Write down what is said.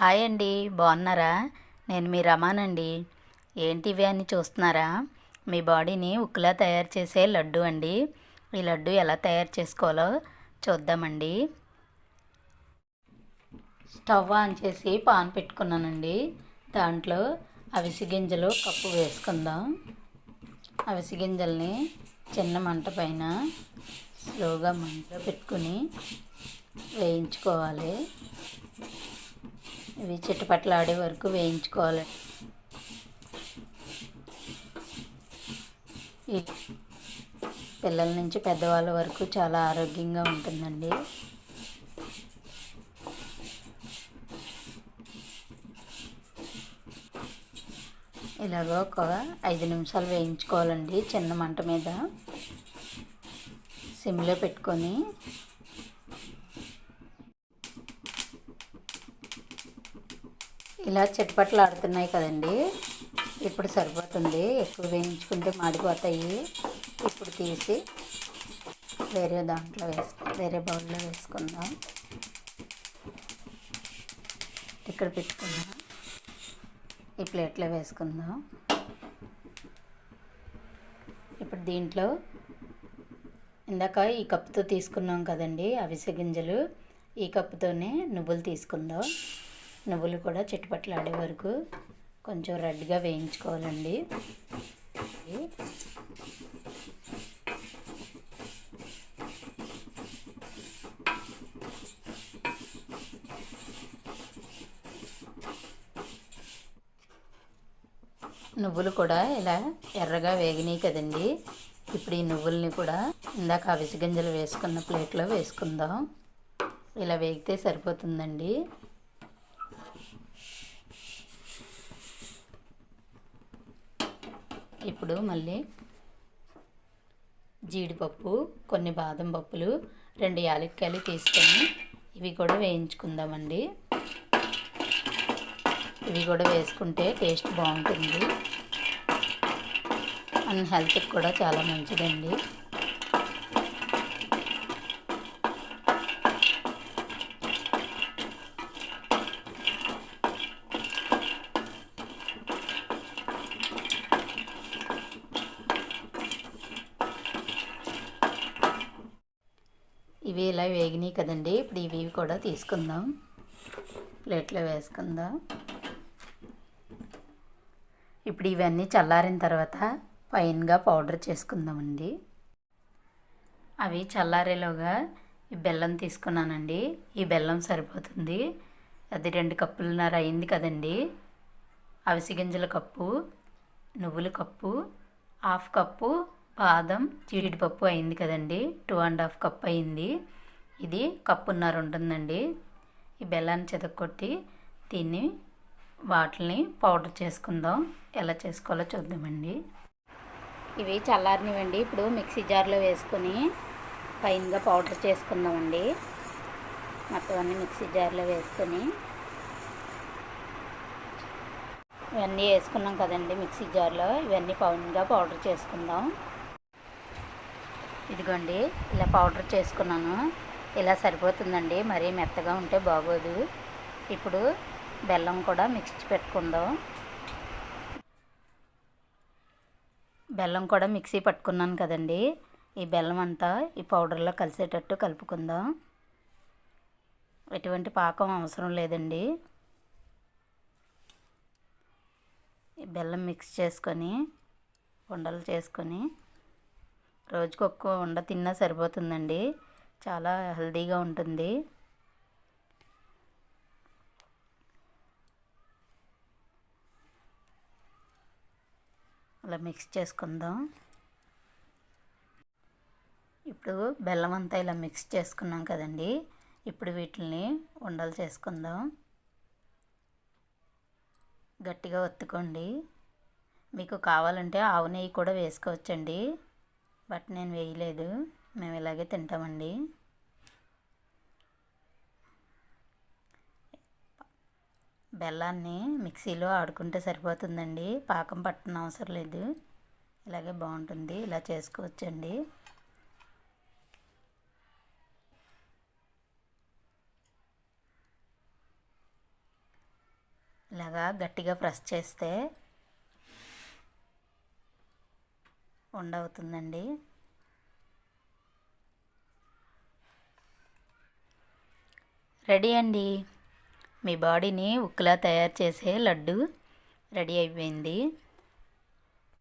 Hi అండి, బాగున్నారా? నేను మీ రమానండి. ఏంటివి అని చూస్తున్నారా? మీ బాడీని ఉక్కులా తయారు చేసే లడ్డు అండి. ఈ లడ్డు ఎలా తయారు చేసుకోవాలో చూద్దామండి. స్టవ్ ఆన్ చేసి పాన్ పెట్టుకున్నానండి. దాంట్లో అవిసె గింజలు కప్పు వేసుకుందాం. అవిసె గింజల్ని చిన్న మంట పైన స్లోగా మంటలో పెట్టుకుని వేయించుకోవాలి. ఇవి చిటపటలాడే వరకు వేయించుకోవాలి. ఈ పిల్లల నుంచి పెద్దవాళ్ళ వరకు చాలా ఆరోగ్యంగా ఉంటుందండి. ఇలాగ ఒక 5 నిమిషాలు వేయించుకోవాలండి. చిన్న మంట మీద సిమ్లో పెట్టుకొని ఇలా చిటపట్లు ఆడుతున్నాయి కదండి. ఇప్పుడు సరిపోతుంది. ఎక్కువ వేయించుకుంటే మాడిపోతాయి. ఇప్పుడు తీసి వేరే బౌల్లో వేసుకుందాం. ఇక్కడ పెట్టుకుందాం. ఈ ప్లేట్లో వేసుకుందాం. ఇప్పుడు దీంట్లో ఇందాక ఈ కప్పుతో తీసుకున్నాం కదండి అవిసె గింజలు, ఈ కప్పుతోనే నువ్వులు తీసుకుందాం. నువ్వులు కూడా చిటపటలాడే వరకు కొంచెం రెడ్గా వేయించుకోవాలండి. నువ్వులు కూడా ఇలా ఎర్రగా వేగినాయి కదండి. ఇప్పుడు ఈ నువ్వుల్ని కూడా ఇందాక అవిసె గింజలు వేసుకున్న ప్లేట్లో వేసుకుందాం. ఇలా వేగితే సరిపోతుందండి. ఇప్పుడు మళ్ళీ జీడిపప్పు, కొన్ని బాదం పప్పులు, 2 యాలక్కాయలు తీసుకొని ఇవి కూడా వేయించుకుందామండి. ఇవి కూడా వేసుకుంటే టేస్ట్ బాగుంటుంది. మన హెల్త్కి కూడా చాలా మంచిదండి. ఇవి ఇలా వేగినాయి కదండి. ఇప్పుడు ఇవి కూడా తీసుకుందాం, ప్లేట్లో వేసుకుందాం. ఇప్పుడు ఇవన్నీ చల్లారిన తర్వాత ఫైన్గా పౌడర్ చేసుకుందామండి. అవి చల్లారేలోగా ఈ బెల్లం తీసుకున్నానండి. ఈ బెల్లం సరిపోతుంది. అది 2 కప్పులున్నర అయింది కదండి. అవిసె గింజల కప్పు, నువ్వుల కప్పు, 1/2 కప్పు బాదం జీడిపప్పు అయింది కదండి. 2.5 కప్ అయింది. ఇది కప్పున్నర ఉంటుందండి. ఈ బెల్లాన్ని చితక్కొట్టి దీన్ని వాటిని పౌడర్ చేసుకుందాం. ఎలా చేసుకోవాలో చూద్దామండి. ఇవి చల్లారినవండి. ఇప్పుడు మిక్సీ జార్లో వేసుకొని ఫైన్గా పౌడర్ చేసుకుందామండి. మొత్తం అన్నీ మిక్సీ జార్లో వేసుకొని ఇవన్నీ వేసుకున్నాం కదండి మిక్సీ జార్లో. ఇవన్నీ ఫైన్గా పౌడర్ చేసుకుందాం. ఇదిగోండి ఇలా పౌడర్ చేసుకున్నాను. ఇలా సరిపోతుందండి. మరీ మెత్తగా ఉంటే బాగోదు. ఇప్పుడు బెల్లం కూడా మిక్సీ పెట్టుకుందాం. బెల్లం కూడా మిక్సీ పట్టుకున్నాను కదండి. ఈ బెల్లం అంతా ఈ పౌడర్లో కలిసేటట్టు కలుపుకుందాం. ఎటువంటి పాకం అవసరం లేదండి. ఈ బెల్లం మిక్స్ చేసుకొని ఉండలు చేసుకొని రోజుకి ఒక్క ఉండ తిన్నా సరిపోతుందండి. చాలా హెల్తీగా ఉంటుంది. అలా మిక్స్ చేసుకుందాం. ఇప్పుడు బెల్లం అంతా ఇలా మిక్స్ చేసుకున్నాం కదండి. ఇప్పుడు వీటిని ఉండలు చేసుకుందాం. గట్టిగా ఒత్తుకోండి. మీకు కావాలంటే ఆవు నెయ్యి కూడా వేసుకోవచ్చండి. బట్ నేను వేయలేదు. మేము ఇలాగే తింటామండి. బెల్లాన్ని మిక్సీలో ఆడుకుంటే సరిపోతుందండి. పాకం పట్టన అవసరం లేదు. ఇలాగే బాగుంటుంది. ఇలా చేసుకోవచ్చండి. ఇలాగా గట్టిగా ప్రెస్ చేస్తే ఉండవుతుందండి. రెడీ అండి. మీ బాడీని ఉక్కులా తయారు చేసే లడ్డు రెడీ అయిపోయింది.